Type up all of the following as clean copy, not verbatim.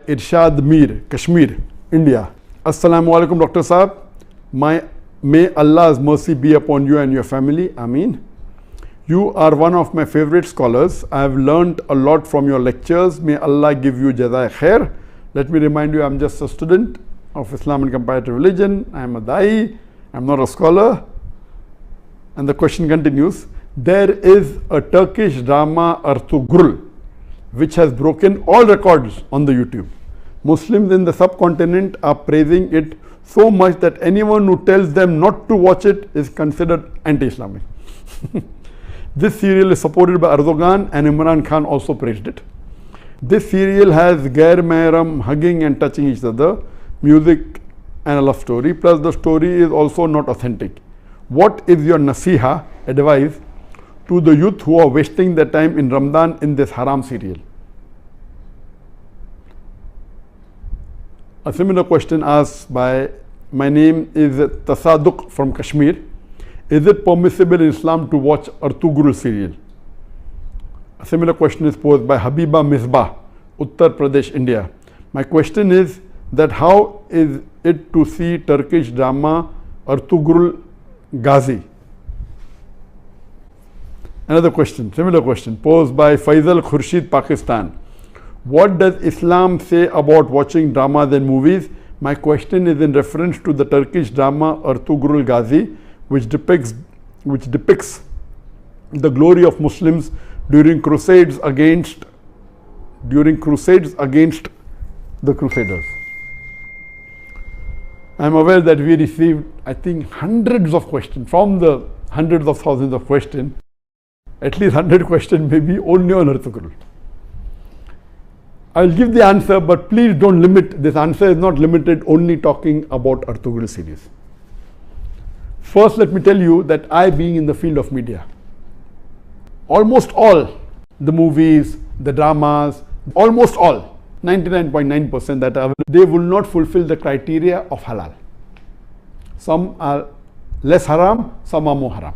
Irshad Mir, Kashmir, India. Assalamu alaikum, Dr. Saab. May Allah's mercy be upon you and your family. Ameen. You are one of my favorite scholars. I have learned a lot from your lectures. May Allah give you jazai khair. Let me remind you, I am just a student of Islam and comparative religion. I am a da'i. I am not a scholar. And the question continues. There is a Turkish drama, ارطغرل, which has broken all records on the YouTube. Muslims in the subcontinent are praising it so much that anyone who tells them not to watch it is considered anti-Islamic. This serial is supported by Erdogan, and Imran Khan also praised it. This serial has gair mahram hugging and touching each other, music and a love story, plus the story is also not authentic. What is your nasiha, advice, to the youth who are wasting their time in Ramadan in this haram serial? A similar question asked by, my name is Tasaduq from Kashmir. Is it permissible in Islam to watch ارطغرل serial? A similar question is posed by Habiba Misbah, Uttar Pradesh, India. My question is that how is it to see Turkish drama ارطغرل Ghazi? Another question, similar question, posed by Faisal Khurshid, Pakistan. What does Islam say about watching dramas and movies? My question is in reference to the Turkish drama ارطغرل Ghazi, which depicts the glory of Muslims during crusades against the Crusaders. I am aware that we received, I think, hundreds of questions from the hundreds of thousands of questions. At least 100 questions maybe only on ارطغرل. I will give the answer, but please don't limit. This answer is not limited only talking about ارطغرل series. First, let me tell you that I, being in the field of media, almost all the movies, the dramas, almost all, 99.9% that are, they will not fulfill the criteria of halal. Some are less haram, some are more haram.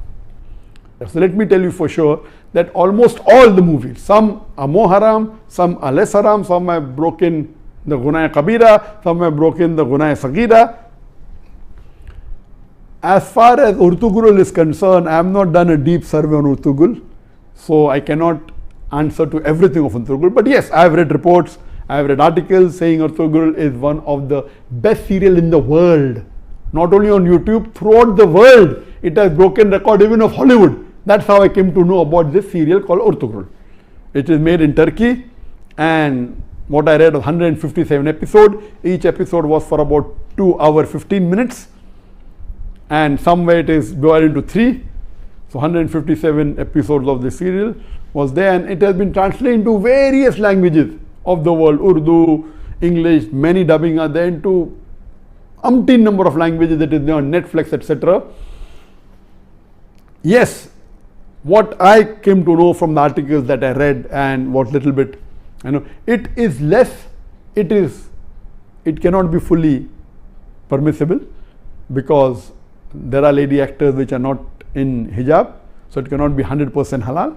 So let me tell you for sure that almost all the movies, some are more haram, some are less haram, some have broken the gunah kabira, some have broken the gunah sagira. As far as ارطغرل is concerned, I have not done a deep survey on ارطغرل, so I cannot answer to everything of ارطغرل. But yes, I have read reports, I have read articles saying ارطغرل is one of the best serial in the world. Not only on YouTube, throughout the world, it has broken record even of Hollywood. That's how I came to know about this serial called ارطغرل. It is made in Turkey, and what I read was 157 episodes. Each episode was for about 2 hours 15 minutes. And somewhere it is divided into 3. So 157 episodes of the serial was there, and it has been translated into various languages of the world. Urdu, English, many dubbing are there into umpteen number of languages that is there on Netflix, etc. Yes, what I came to know from the articles that I read and what little bit, it is less, it cannot be fully permissible because there are lady actors which are not in hijab, so it cannot be 100% halal.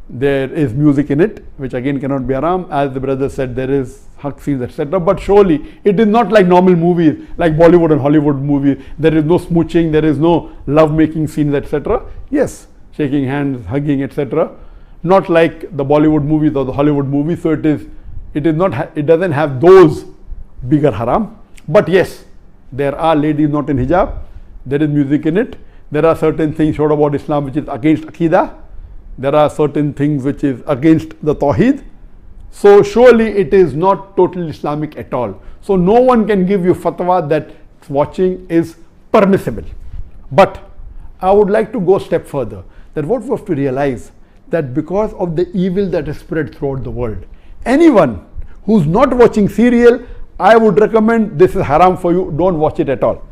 There is music in it, which again cannot be haram. As the brother said, there is haq scenes, etc. But surely it is not like normal movies, like Bollywood and Hollywood movies. There is no smooching, there is no love-making scenes, etc. Yes, shaking hands, hugging, etc. Not like the Bollywood movies or the Hollywood movies. So it doesn't have those bigger haram. But yes, there are ladies not in hijab. There is music in it. There are certain things showed about Islam which is against Aqidah. There are certain things which is against the Tawheed. So surely it is not totally Islamic at all. So no one can give you fatwa that watching is permissible. But I would like to go a step further. That what we have to realize that because of the evil that is spread throughout the world, anyone who's not watching serial, I would recommend this is haram for you. Don't watch it at all.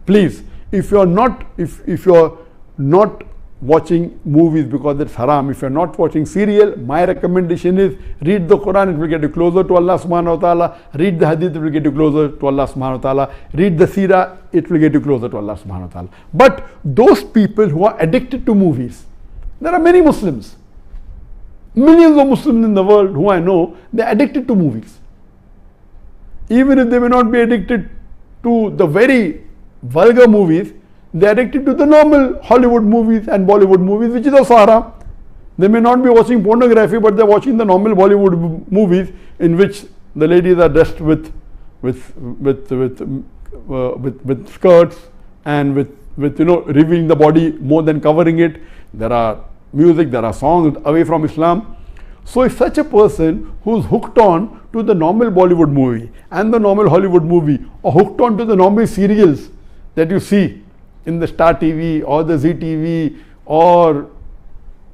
Please, if you're not watching movies because it's haram, if you're not watching serial, my recommendation is read the Quran, it will get you closer to Allah subhanahu wa ta'ala. Read the hadith, it will get you closer to Allah subhanahu wa ta'ala. Read the seerah, it will get you closer to Allah subhanahu wa ta'ala. But those people who are addicted to movies, there are many Muslims, millions of Muslims in the world who I know, they're addicted to movies. even if they may not be addicted to the very vulgar movies, they are addicted to the normal Hollywood movies and Bollywood movies, which is also haram. They may not be watching pornography, but they are watching the normal Bollywood movies in which the ladies are dressed with skirts and with revealing the body more than covering it. There are music, there are songs away from Islam. So if such a person who's hooked on to the normal Bollywood movie and the normal Hollywood movie, or hooked on to the normal serials that you see in the Star TV or the Zee TV or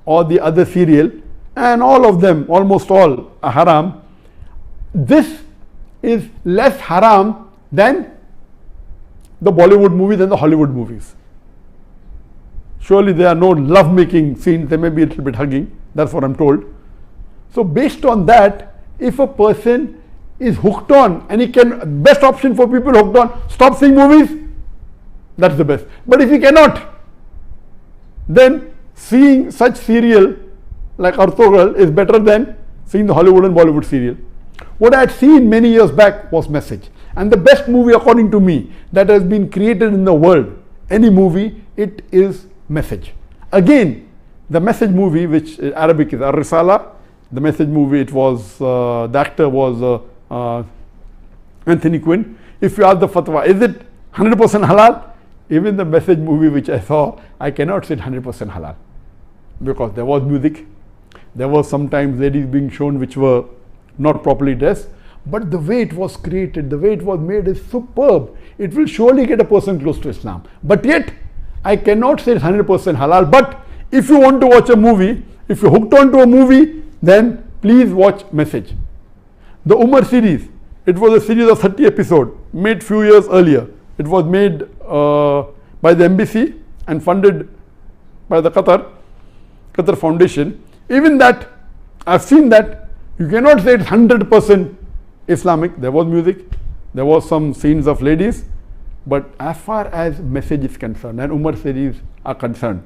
the other serial, and all of them, almost all, are haram, this is less haram than the Bollywood movies and the Hollywood movies. Surely there are no love making scenes, there may be a little bit hugging, that's what I'm told. So based on that, if a person is hooked on, and he can, best option for people hooked on, stop seeing movies, that's the best. But if he cannot, then seeing such serial like ارطغول is better than seeing the Hollywood and Bollywood serial. What I had seen many years back was Message. And the best movie according to me that has been created in the world, any movie, it is Message. Again, the Message movie, which in Arabic is Ar-Risala, the Message movie, it was, the actor was Anthony Quinn. If you ask the fatwa, is it 100% halal? Even the Message movie which I saw, I cannot say 100% halal. Because there was music, there was sometimes ladies being shown which were not properly dressed, but the way it was created, the way it was made is superb. It will surely get a person close to Islam. But yet, I cannot say it's 100% halal. But if you want to watch a movie, if you're hooked on to a movie, then please watch Message. The Umar series, it was a series of 30 episodes, made few years earlier. It was made by the embassy and funded by the Qatar Foundation. Even that, I've seen that, you cannot say it's 100% Islamic. There was music, there was some scenes of ladies, but as far as Message is concerned and Umar series are concerned,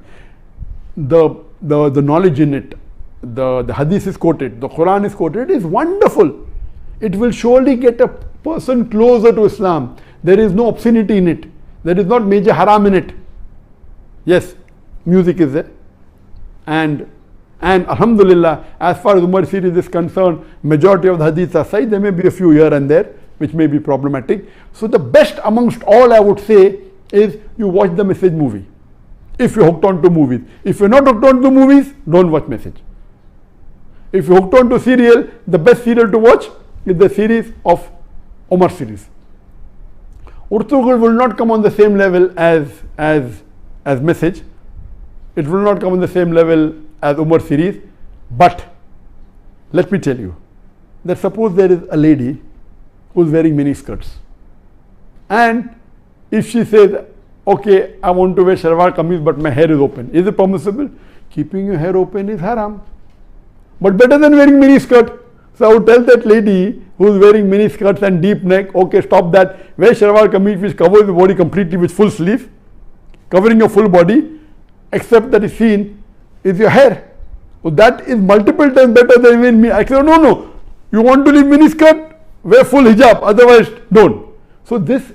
the knowledge in it, the hadith is quoted, the Quran is quoted, it is wonderful. It will surely get a person closer to Islam. There is no obscenity in it. There is not major haram in it. Yes, music is there. And alhamdulillah, as far as Umar series is concerned, majority of the hadiths are sahih. There may be a few here and there which may be problematic. So the best amongst all, I would say, is you watch the Message movie. If you're hooked on to movies. If you're not hooked on to movies, don't watch Message. If you're hooked on to serial, the best serial to watch is the series of Umar series. ارطغول will not come on the same level as Message. It will not come on the same level as Umar series. But let me tell you that suppose there is a lady who is wearing mini skirts, and if she says, okay, I want to wear shalwar kameez but my hair is open, is it permissible? Keeping your hair open is haram, but better than wearing mini skirt. So I would tell that lady who is wearing mini skirts and deep neck, okay, stop that, wear shalwar kameez which covers the body completely with full sleeve, covering your full body, except that is seen is your hair. So that is multiple times better than wearing mini. I said, no, you want to leave mini skirt, wear full hijab, otherwise don't. So this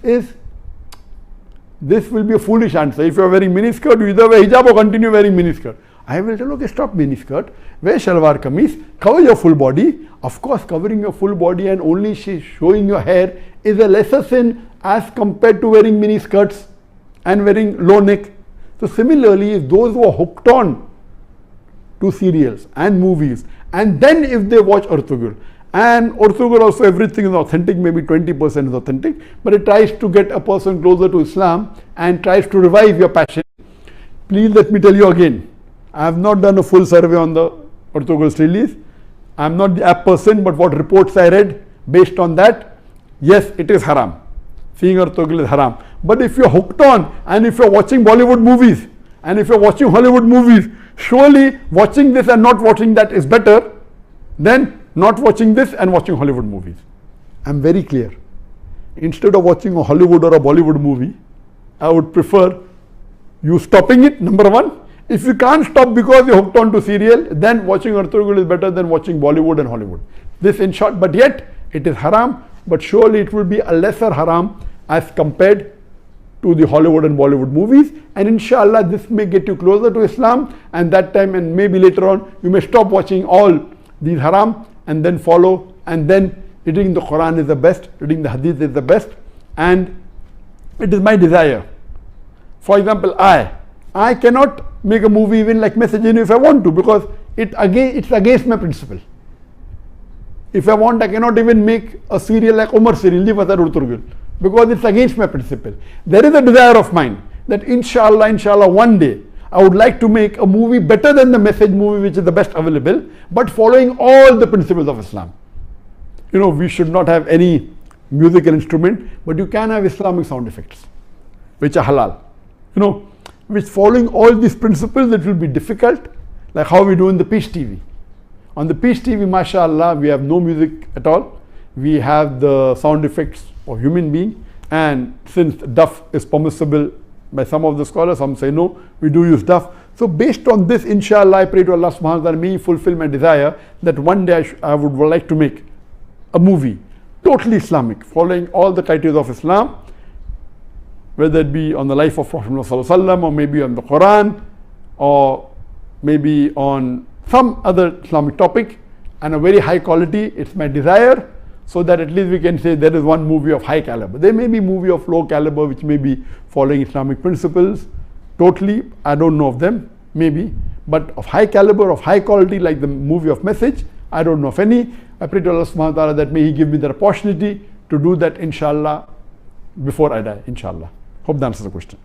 will be a foolish answer. If you are wearing mini skirt, you either wear hijab or continue wearing mini skirt. I will tell, okay, stop mini skirt, wear shalwar kameez, cover your full body. Of course, covering your full body and only showing your hair is a lesser sin as compared to wearing mini skirts and wearing low neck. So similarly, those who are hooked on to serials and movies, and then if they watch ارطغول, and ارطغول also everything is authentic, maybe 20% is authentic, but it tries to get a person closer to Islam and tries to revive your passion. Please let me tell you again, I have not done a full survey on the ارطغول's release. I am not the apt person, but what reports I read, based on that, yes, it is haram. Seeing ارطغول is haram. But if you're hooked on, and if you're watching Bollywood movies, and if you're watching Hollywood movies, surely watching this and not watching that is better than not watching this and watching Hollywood movies. I'm very clear. Instead of watching a Hollywood or a Bollywood movie, I would prefer you stopping it, number one. If you can't stop because you're hooked on to serial, then watching ارطغول is better than watching Bollywood and Hollywood. This in short, but yet it is haram. but surely it will be a lesser haram as compared to the Hollywood and Bollywood movies, and inshallah this may get you closer to Islam, and that time, and maybe later on, you may stop watching all these haram and then follow, and then reading the Quran is the best, reading the Hadith is the best, and it is my desire. For example, I cannot make a movie even like Message if I want to, because it's against my principle. If I want, I cannot even make a serial like Umar serial, ارطغول, because it's against my principle. There is a desire of mine that inshallah one day I would like to make a movie better than the Message movie, which is the best available, but following all the principles of Islam. You know, we should not have any musical instrument, but you can have Islamic sound effects, which are halal. You know, which following all these principles, it will be difficult, like how we do in the Peace TV. On the Peace TV, mashallah, we have no music at all. We have the sound effects of human being, and since duff is permissible by some of the scholars, some say no, we do use duff. So based on this, inshallah, I pray to Allah subhanahu wa ta'ala, may He fulfill my desire that one day I would like to make a movie totally Islamic, following all the criteria of Islam, whether it be on the life of Prophet Muhammad sallallahu alaihi wasallam, or maybe on the Quran, or maybe on some other Islamic topic, and a very high quality. It's my desire, so that at least we can say there is one movie of high caliber. There may be movie of low caliber which may be following Islamic principles totally, I don't know of them, maybe, but of high caliber, of high quality, like the movie of Message, I don't know of any. I pray to Allah subhanahu wa ta'ala that may He give me the opportunity to do that, inshallah, before I die, inshallah. Hope that answers the question.